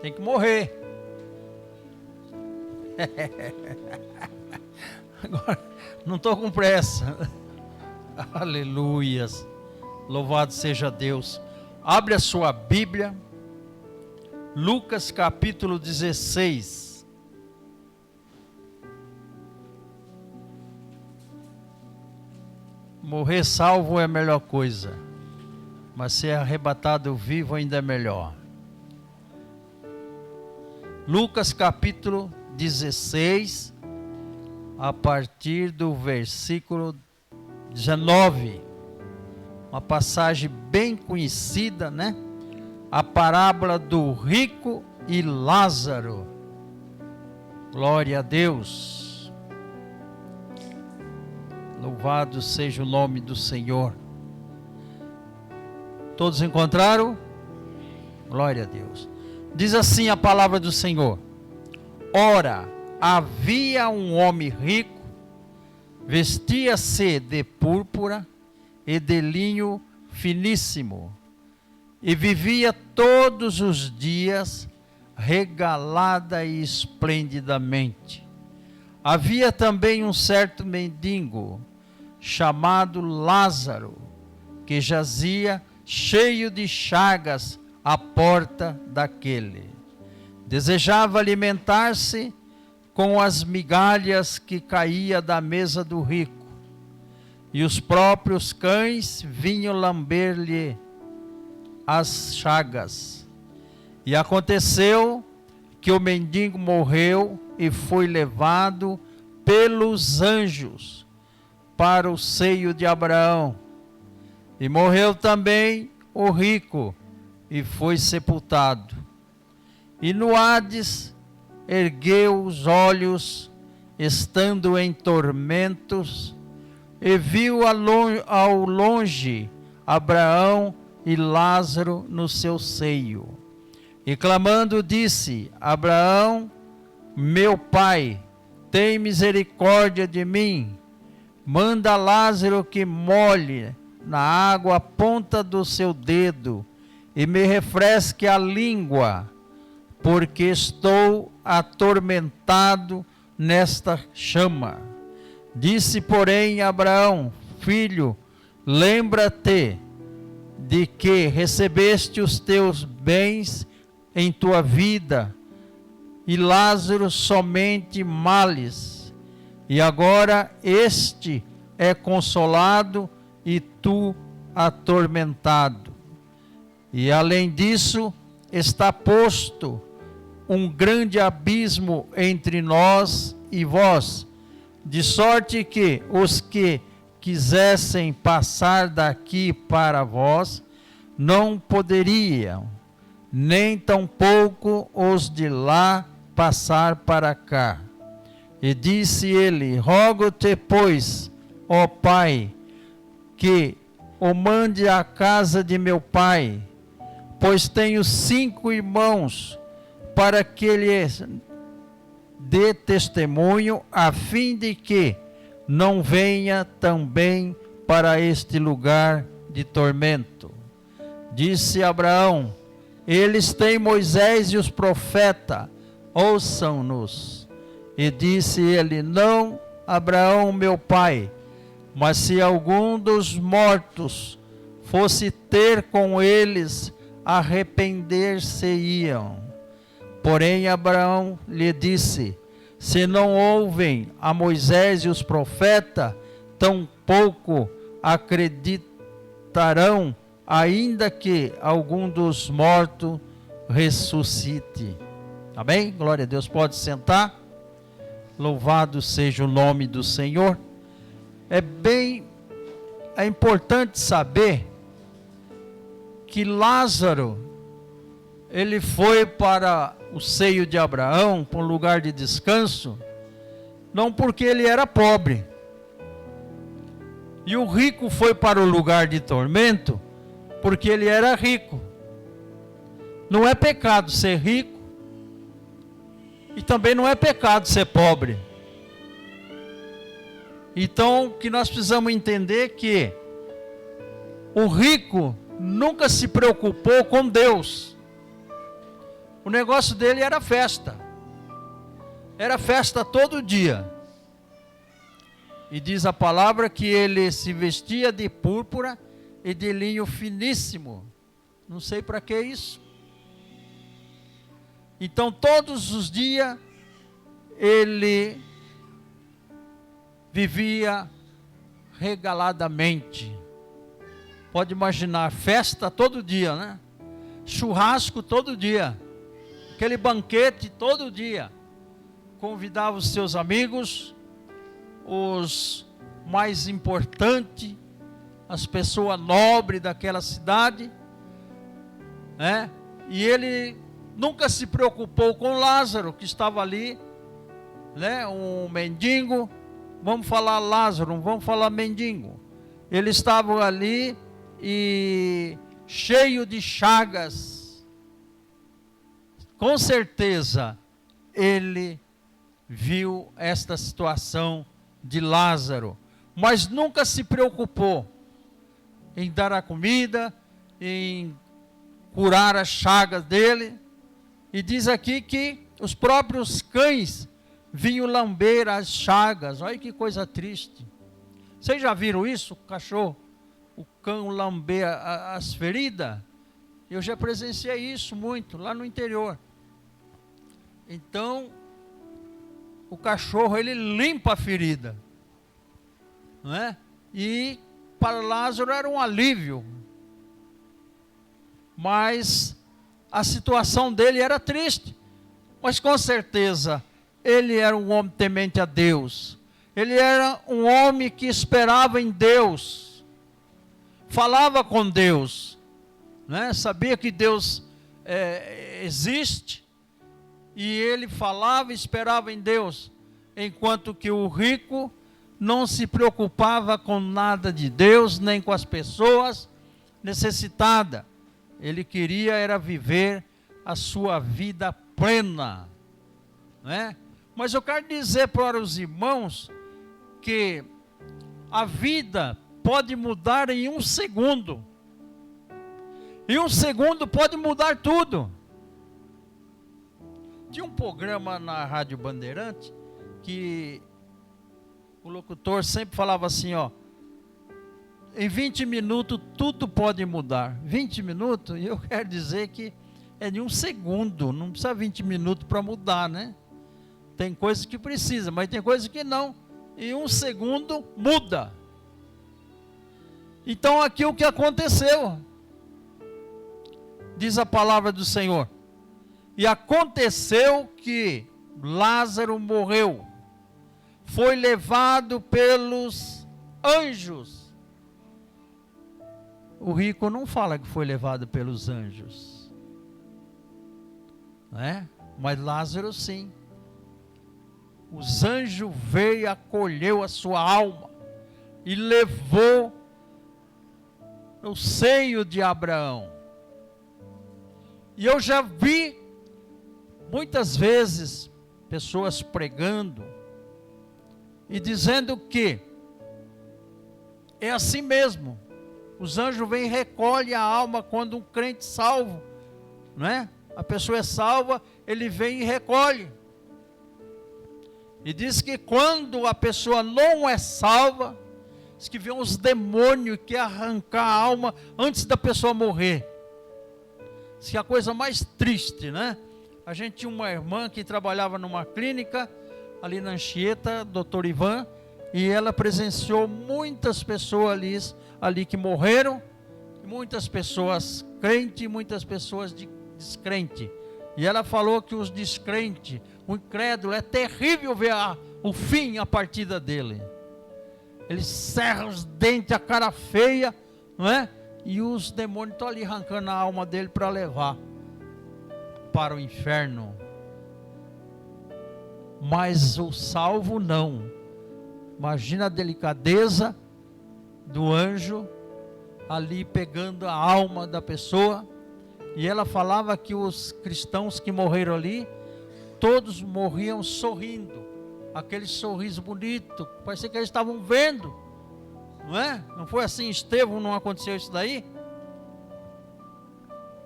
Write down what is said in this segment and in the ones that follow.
Tem que morrer. Agora, não estou com pressa. Aleluias. Louvado seja Deus. Abre a sua Bíblia. Lucas capítulo 16. Morrer salvo é a melhor coisa, mas ser arrebatado vivo ainda é melhor. Lucas capítulo 16, a partir do versículo 19. Uma passagem bem conhecida, né? A parábola do rico e Lázaro. Glória a Deus. Louvado seja o nome do Senhor. Todos encontraram? Glória a Deus. Diz assim a palavra do Senhor: Ora, havia um homem rico, vestia-se de púrpura e de linho finíssimo, e vivia todos os dias regalada e esplendidamente. Havia também um certo mendigo, chamado Lázaro, que jazia cheio de chagas à porta daquele. Desejava alimentar-se com as migalhas que caía da mesa do rico, e os próprios cães vinham lamber-lhe as chagas. E aconteceu que o mendigo morreu e foi levado pelos anjos para o seio de Abraão. E morreu também o rico e foi sepultado. E no Hades ergueu os olhos, estando em tormentos, e viu ao longe Abraão e Lázaro no seu seio. E clamando disse: Abraão, meu pai, tem misericórdia de mim. Manda Lázaro que molhe na água a ponta do seu dedo e me refresque a língua, porque estou atormentado nesta chama. Disse, porém, Abraão: Filho, lembra-te de que recebeste os teus bens em tua vida, e Lázaro somente males, e agora este é consolado e tu atormentado. E além disso, está posto um grande abismo entre nós e vós, de sorte que os que quisessem passar daqui para vós não poderiam, nem tampouco os de lá passar para cá. E disse ele: Rogo-te, pois, ó Pai, que o mande à casa de meu pai, pois tenho 5 irmãos, para que lhes dê testemunho, a fim de que não venha também para este lugar de tormento. Disse Abraão: Eles têm Moisés e os profetas, ouçam-nos. E disse ele: Não, Abraão, meu pai, mas se algum dos mortos fosse ter com eles, arrepender-se-iam. Porém Abraão lhe disse: Se não ouvem a Moisés e os profetas, tampouco acreditarão, ainda que algum dos mortos ressuscite. Amém? Glória a Deus. Pode sentar. Louvado seja o nome do Senhor. É importante saber que Lázaro, ele foi para o seio de Abraão, para um lugar de descanso, não porque ele era pobre. E o rico foi para o lugar de tormento, porque ele era rico. Não é pecado ser rico, e também não é pecado ser pobre. Então, o que nós precisamos entender é que o rico nunca se preocupou com Deus. O negócio dele era festa. Era festa todo dia. E diz a palavra que ele se vestia de púrpura e de linho finíssimo. Não sei para que isso. Então todos os dias ele vivia regaladamente. Pode imaginar, festa todo dia, né? Churrasco todo dia. Aquele banquete todo dia. Convidava os seus amigos, os mais importantes, as pessoas nobres daquela cidade, né? E ele nunca se preocupou com Lázaro, que estava ali, né? Um mendigo. Vamos falar Lázaro, não vamos falar mendigo. Ele estava ali e cheio de chagas. Com certeza ele viu esta situação de Lázaro, mas nunca se preocupou em dar a comida, em curar as chagas dele. E diz aqui que os próprios cães vinham lamber as chagas. Olha que coisa triste. Vocês já viram isso? O cachorro, o cão lamber as feridas? Eu já presenciei isso muito, lá no interior. Então, o cachorro, ele limpa a ferida, não é? E para Lázaro era um alívio. Mas a situação dele era triste. Mas com certeza, ele era um homem temente a Deus. Ele era um homem que esperava em Deus. Falava com Deus, né? Sabia que Deus existe. E ele falava e esperava em Deus. Enquanto que o rico não se preocupava com nada de Deus, nem com as pessoas necessitadas. Ele queria era viver a sua vida plena, né? Mas eu quero dizer para os irmãos que a vida pode mudar em um segundo. E um segundo pode mudar tudo. Tinha um programa na Rádio Bandeirante que o locutor sempre falava assim, ó, em 20 minutos tudo pode mudar. 20 minutos, e eu quero dizer que é de um segundo, não precisa 20 minutos para mudar, né? Tem coisas que precisa, mas tem coisas que não. Em um segundo muda. Então aqui o que aconteceu? Diz a palavra do Senhor. E aconteceu que Lázaro morreu. Foi levado pelos anjos. O rico não fala que foi levado pelos anjos, né? Mas Lázaro sim. Os anjos veio, acolheu a sua alma e levou no seio de Abraão. E eu já vi muitas vezes pessoas pregando e dizendo que é assim mesmo. Os anjos vêm e recolhem a alma quando um crente salvo, não é? A pessoa é salva, ele vem e recolhe. E diz que quando a pessoa não é salva, diz que vem os demônios que arrancar a alma antes da pessoa morrer. Diz que é a coisa mais triste, né? A gente tinha uma irmã que trabalhava numa clínica, ali na Anchieta, doutor Ivan, e ela presenciou muitas pessoas ali que morreram, muitas pessoas crentes e muitas pessoas descrentes. E ela falou que os descrentes, o incrédulo, é terrível ver o fim, a partida dele. Ele cerra os dentes, a cara feia, não é? E os demônios estão ali arrancando a alma dele para levar para o inferno. Mas o salvo não. Imagina a delicadeza do anjo ali pegando a alma da pessoa. E ela falava que os cristãos que morreram ali, todos morriam sorrindo. Aquele sorriso bonito, parecia que eles estavam vendo, não é? Não foi assim, Estevão, não aconteceu isso daí?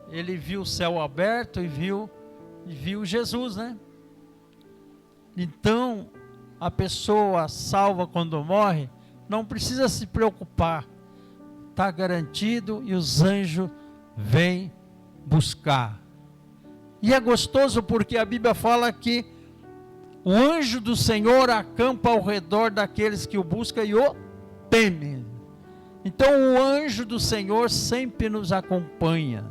Ele viu o céu aberto e viu e viu Jesus, né? Então, a pessoa salva quando morre, não precisa se preocupar. Está garantido e os anjos vêm buscar. E é gostoso porque a Bíblia fala que o anjo do Senhor acampa ao redor daqueles que o buscam e o temem. Então o anjo do Senhor sempre nos acompanha,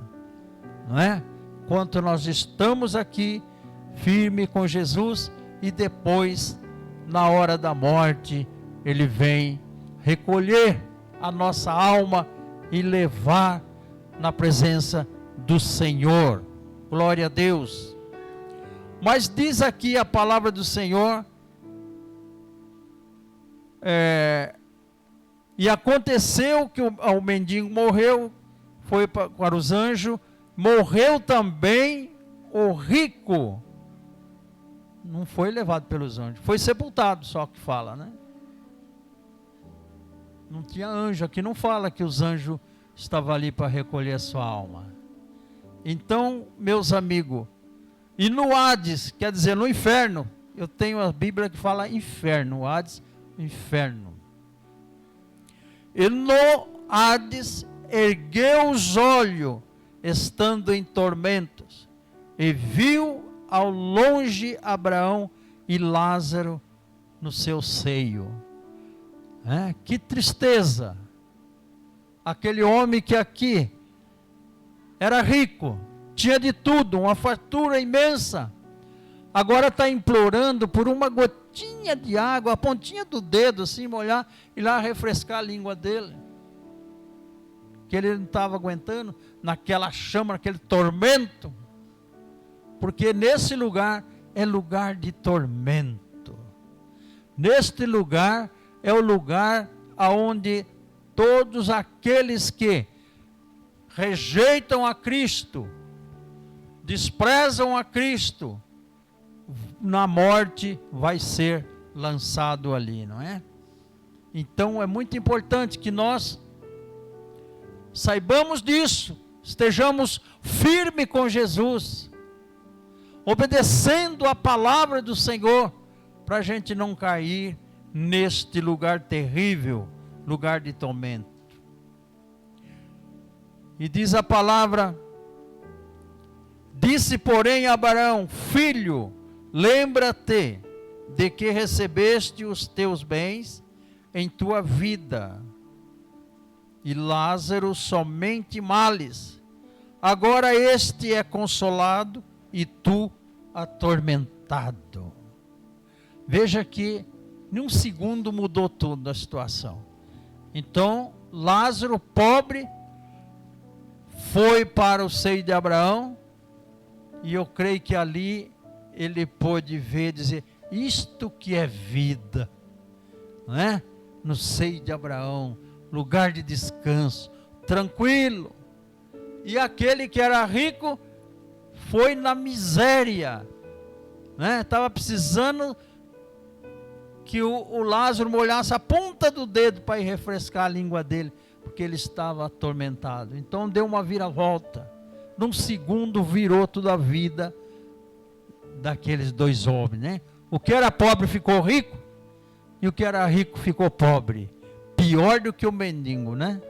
não é? Enquanto nós estamos aqui, firme com Jesus, e depois, na hora da morte, Ele vem recolher a nossa alma e levar na presença do Senhor. Glória a Deus. Mas diz aqui a palavra do Senhor, e aconteceu que o mendigo morreu, foi para os anjos, morreu também o rico. Não foi levado pelos anjos, foi sepultado, só que fala, né? Não tinha anjo, aqui não fala que os anjos estavam ali para recolher a sua alma. Então, meus amigos, e no Hades, quer dizer, no inferno, eu tenho a Bíblia que fala inferno, Hades, inferno. E no Hades, ergueu os olhos, estando em tormentos, e viu ao longe Abraão e Lázaro no seu seio. Que tristeza! Aquele homem que aqui era rico, tinha de tudo, uma fartura imensa, agora está implorando por uma gotinha de água, a pontinha do dedo assim, molhar e lá refrescar a língua dele, que ele não estava aguentando, naquela chama, naquele tormento, porque nesse lugar é lugar de tormento. Neste lugar é o lugar aonde todos aqueles que rejeitam a Cristo, desprezam a Cristo, na morte vai ser lançado ali, não é? Então é muito importante que nós saibamos disso, estejamos firmes com Jesus, obedecendo a palavra do Senhor, para a gente não cair neste lugar terrível, lugar de tormento. E diz a palavra, disse porém a Abraão, filho, lembra-te de que recebeste os teus bens em tua vida, e Lázaro somente males. Agora este é consolado e tu atormentado. Veja que em um segundo mudou tudo a situação. Então Lázaro, pobre, foi para o seio de Abraão, e eu creio que ali ele pôde ver, dizer, isto que é vida, não é? No seio de Abraão, lugar de descanso, tranquilo. E aquele que era rico, foi na miséria, né? Estava precisando que o Lázaro molhasse a ponta do dedo para ir refrescar a língua dele, porque ele estava atormentado. Então deu uma viravolta, num segundo virou toda a vida daqueles dois homens, né? O que era pobre ficou rico, e o que era rico ficou pobre, pior do que o mendigo, né?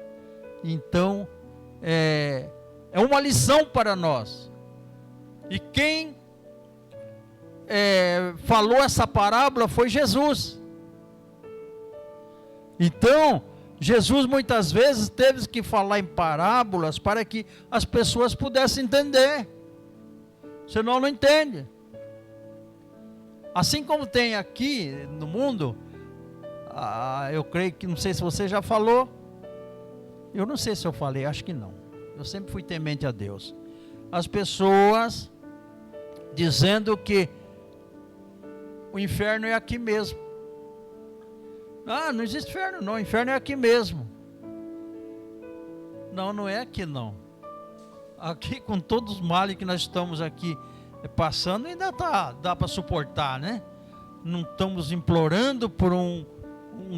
Então é uma lição para nós. E quem falou essa parábola foi Jesus. Então Jesus muitas vezes teve que falar em parábolas para que as pessoas pudessem entender, senão não entende. Assim como tem aqui no mundo, eu creio que, não sei se você já falou, eu não sei se eu falei, acho que não, eu sempre fui temente a Deus. As pessoas dizendo que o inferno é aqui mesmo. Não existe inferno não, o inferno é aqui mesmo. Não, não é aqui não. Aqui, com todos os males que nós estamos aqui passando, ainda dá para suportar, né? Não estamos implorando por um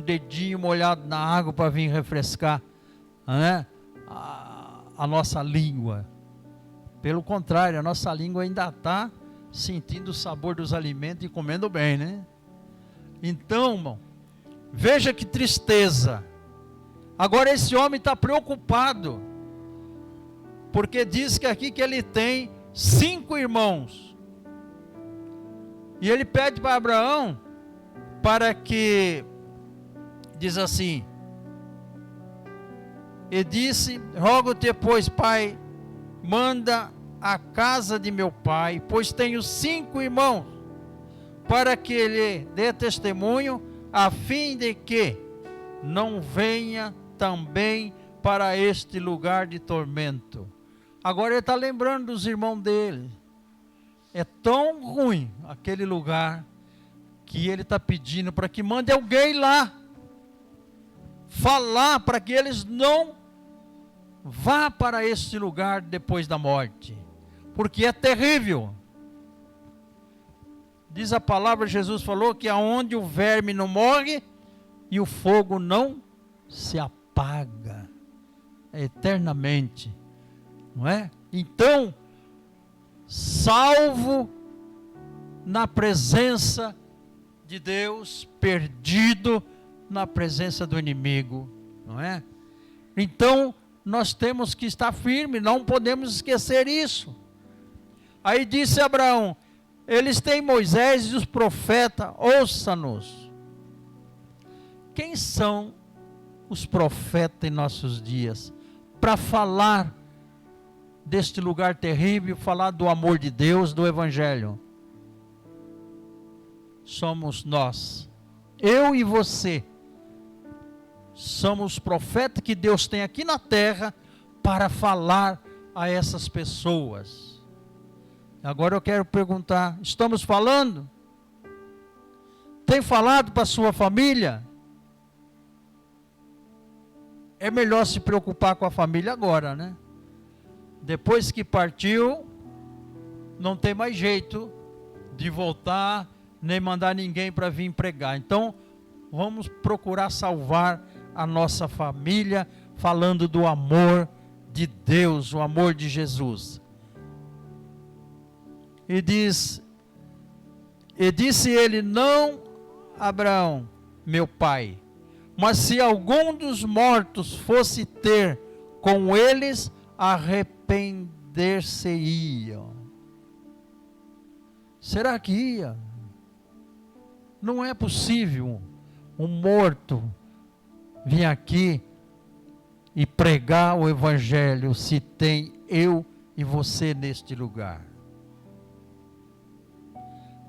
dedinho molhado na água para vir refrescar, né? A nossa língua. Pelo contrário, a nossa língua ainda está sentindo o sabor dos alimentos e comendo bem, né? Então, irmão, veja que tristeza. Agora esse homem está preocupado, porque diz que aqui que ele tem 5 irmãos. E ele pede para Abraão, para que, diz assim, e disse, rogo-te, pois, pai, manda a casa de meu pai, pois tenho 5 irmãos, para que ele dê testemunho, a fim de que não venha também para este lugar de tormento. Agora ele está lembrando dos irmãos dele. É tão ruim aquele lugar, que ele está pedindo para que mande alguém lá, falar para que eles não vá para este lugar depois da morte, porque é terrível. Diz a palavra, Jesus falou que aonde o verme não morre e o fogo não se apaga, é eternamente, não é? Então, salvo na presença de Deus, perdido na presença do inimigo, não é? Então, nós temos que estar firmes, não podemos esquecer isso. Aí disse Abraão, eles têm Moisés e os profetas, ouça-nos. Quem são os profetas em nossos dias? Para falar deste lugar terrível, falar do amor de Deus, do Evangelho. Somos nós, eu e você, somos os profetas que Deus tem aqui na terra, para falar a essas pessoas. Agora eu quero perguntar, estamos falando? Tem falado para a sua família? É melhor se preocupar com a família agora, né? Depois que partiu, não tem mais jeito de voltar, nem mandar ninguém para vir pregar. Então, vamos procurar salvar a nossa família, falando do amor de Deus, o amor de Jesus. E disse ele, não Abraão, meu pai, mas se algum dos mortos fosse ter com eles, arrepender-se-iam. Será que ia? Não é possível um morto vir aqui e pregar o Evangelho, se tem eu e você neste lugar.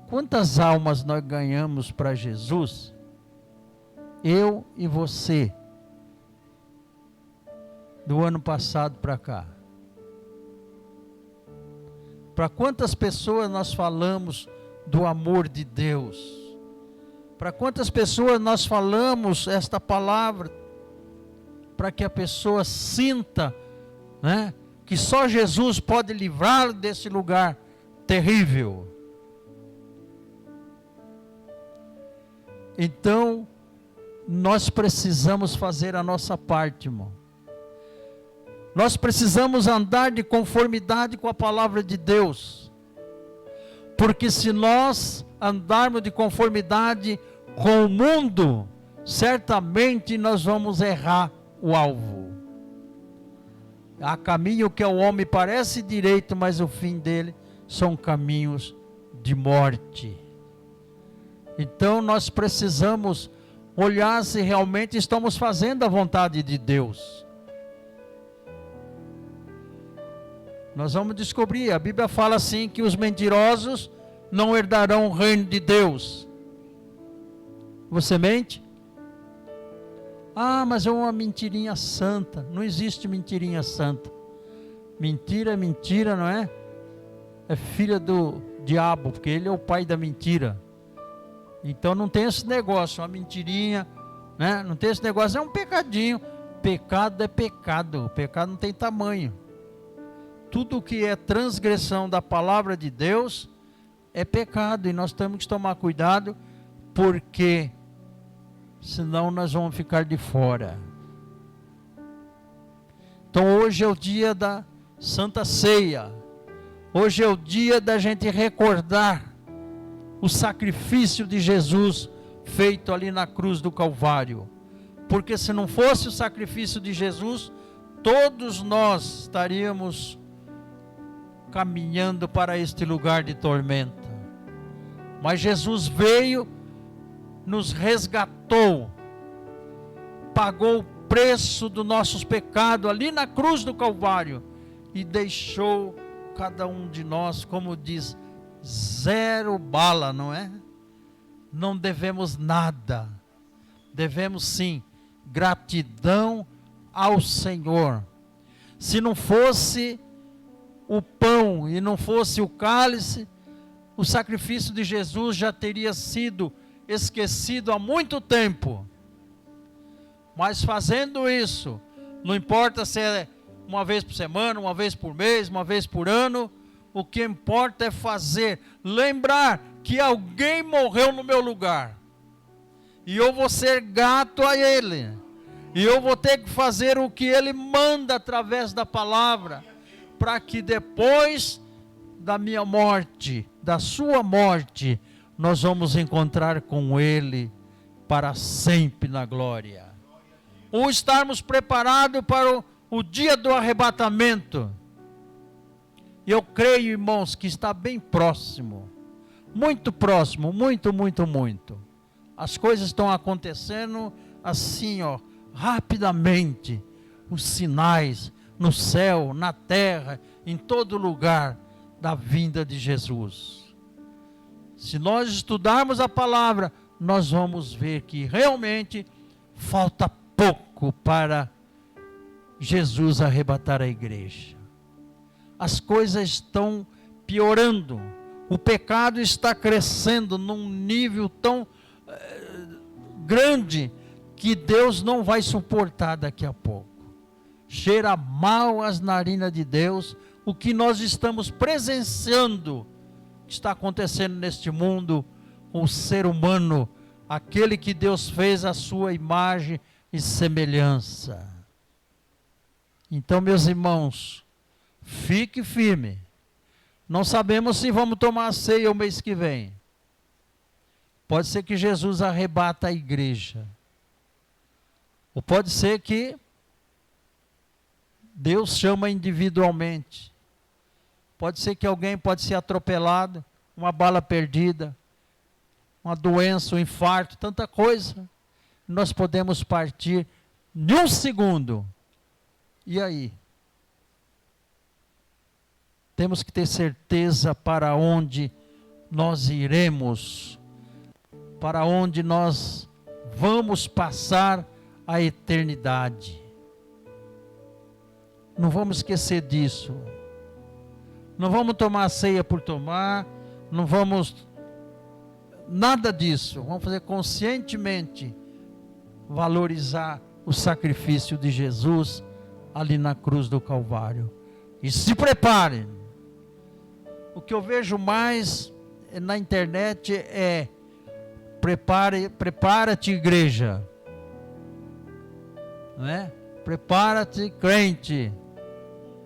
Quantas almas nós ganhamos para Jesus? Eu e você, do ano passado para cá. Para quantas pessoas nós falamos do amor de Deus? Para quantas pessoas nós falamos esta palavra? Para que a pessoa sinta, né, que só Jesus pode livrar desse lugar terrível. Então, nós precisamos fazer a nossa parte, irmão. Nós precisamos andar de conformidade com a palavra de Deus. Porque se nós andarmos de conformidade com o mundo, certamente nós vamos errar o alvo. Há caminho que ao homem parece direito, mas o fim dele são caminhos de morte. Então nós precisamos olhar se realmente estamos fazendo a vontade de Deus. Nós vamos descobrir, a Bíblia fala assim, que os mentirosos não herdarão o reino de Deus. Você mente? Ah, mas é uma mentirinha santa. Não existe mentirinha santa. Mentira é mentira, não é? É filha do diabo, porque ele é o pai da mentira. Então não tem esse negócio, uma mentirinha, né? Não tem esse negócio, é um pecadinho. Pecado é pecado, o pecado não tem tamanho. Tudo que é transgressão da palavra de Deus é pecado, e nós temos que tomar cuidado, porque senão nós vamos ficar de fora. Então hoje é o dia da Santa Ceia, Hoje é o dia da gente recordar o sacrifício de Jesus feito ali na cruz do Calvário. Porque se não fosse o sacrifício de Jesus, todos nós estaríamos caminhando para este lugar de tormenta. Mas Jesus veio, nos resgatou, pagou o preço dos nossos pecados ali na cruz do Calvário e deixou cada um de nós, como diz, zero bala, não é? Não devemos nada. Devemos sim gratidão ao Senhor. Se não fosse o pão e não fosse o cálice, o sacrifício de Jesus já teria sido esquecido há muito tempo. Mas fazendo isso, não importa se é uma vez por semana, uma vez por mês, uma vez por ano, o que importa é fazer, lembrar que alguém morreu no meu lugar, e eu vou ser grato a Ele, e eu vou ter que fazer o que Ele manda através da palavra, para que depois da minha morte, da sua morte, nós vamos encontrar com Ele para sempre na glória. Ou estarmos preparados para o dia do arrebatamento. Eu creio, irmãos, que está bem próximo, muito próximo, muito. As coisas estão acontecendo assim, rapidamente. Os sinais no céu, na terra, em todo lugar da vinda de Jesus. Se nós estudarmos a palavra, nós vamos ver que realmente falta pouco para Jesus arrebatar a igreja. As coisas estão piorando, o pecado está crescendo num nível tão grande que Deus não vai suportar daqui a pouco. Cheira mal as narinas de Deus o que nós estamos presenciando, que está acontecendo neste mundo com o ser humano, aquele que Deus fez à sua imagem e semelhança. Então, meus irmãos, fique firme. Não sabemos se vamos tomar a ceia o mês que vem. Pode ser que Jesus arrebata a igreja. Ou pode ser que Deus chama individualmente. Pode ser que alguém pode ser atropelado, uma bala perdida, uma doença, um infarto, tanta coisa. Nós podemos partir em um segundo. E aí? Temos que ter certeza para onde nós iremos, para onde nós vamos passar a eternidade. Não vamos esquecer disso. Não vamos tomar a ceia por tomar, não vamos nada disso. Vamos fazer conscientemente, valorizar o sacrifício de Jesus ali na cruz do Calvário. E se preparem. O que eu vejo mais na internet é: prepara-te, igreja, não é? Prepara-te, crente.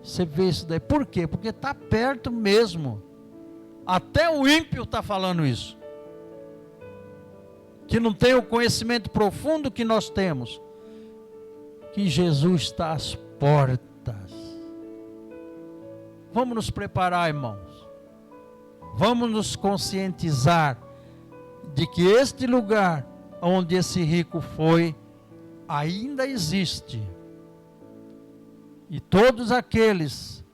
Você vê isso daí. Por quê? Porque está perto mesmo. Até o ímpio está falando isso, que não tem o conhecimento profundo que nós temos, que Jesus está às portas. Vamos nos preparar, irmãos. Vamos nos conscientizar de que este lugar onde esse rico foi ainda existe. E todos aqueles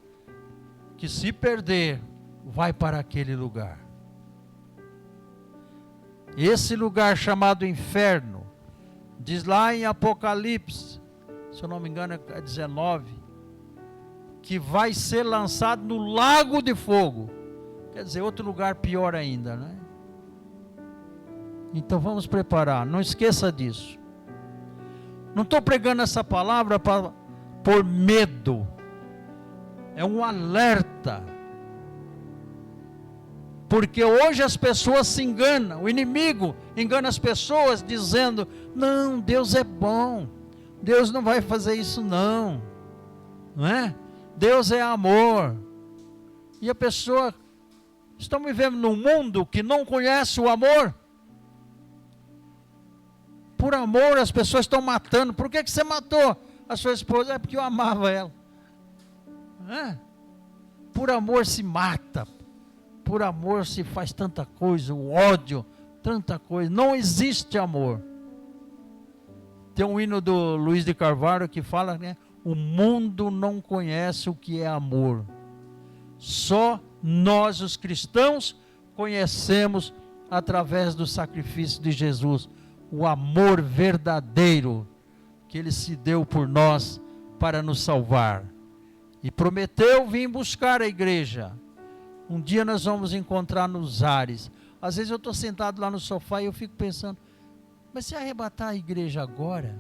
que se perder, vai para aquele lugar. Esse lugar chamado inferno, diz lá em Apocalipse, se eu não me engano é 19, que vai ser lançado no lago de fogo. Quer dizer, outro lugar pior ainda, né? Então vamos preparar, não esqueça disso. Não estou pregando essa palavra por medo, é um alerta, porque hoje as pessoas se enganam, o inimigo engana as pessoas dizendo: não, Deus é bom, Deus não vai fazer isso não é? Deus é amor. E a pessoa, estamos vivendo num mundo que não conhece o amor. Por amor as pessoas estão matando. Por que você matou a sua esposa? É porque eu amava ela. Por amor se mata. Por amor se faz tanta coisa, o ódio, tanta coisa. Não existe amor. Tem um hino do Luiz de Carvalho que fala, né? O mundo não conhece o que é amor. Só nós, os cristãos, conhecemos através do sacrifício de Jesus o amor verdadeiro que Ele se deu por nós para nos salvar. E prometeu vir buscar a igreja. Um dia nós vamos encontrar nos ares. Às vezes eu estou sentado lá no sofá e eu fico pensando, mas se arrebatar a igreja agora,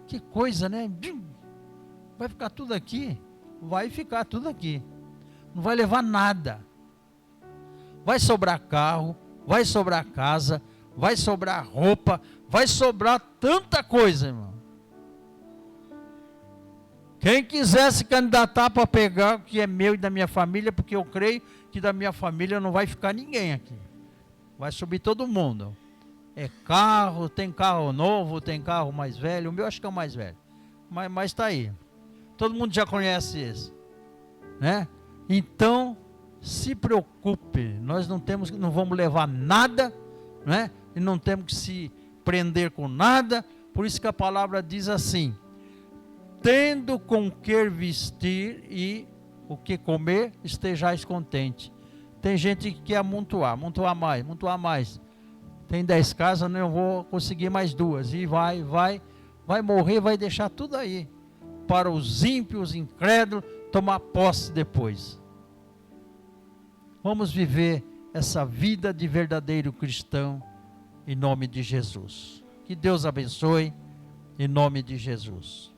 que coisa, né? Vai ficar tudo aqui? Vai ficar tudo aqui. Não vai levar nada. Vai sobrar carro, vai sobrar casa, vai sobrar roupa, vai sobrar tanta coisa, irmão. Quem quiser se candidatar para pegar o que é meu e da minha família, porque eu creio que da minha família não vai ficar ninguém aqui. Vai subir todo mundo. É carro, tem carro novo, tem carro mais velho. O meu acho que é o mais velho. Mas está aí. Todo mundo já conhece esse. Né? Então, se preocupe. Nós não vamos levar nada, né? E não temos que se prender com nada. Por isso que a palavra diz assim: tendo com que vestir e o que comer, estejais contente. Tem gente que quer amontoar mais. Tem 10 casas, não vou conseguir mais 2. E vai morrer, vai deixar tudo aí. Para os ímpios, incrédulos, tomar posse depois. Vamos viver essa vida de verdadeiro cristão, em nome de Jesus. Que Deus abençoe, em nome de Jesus.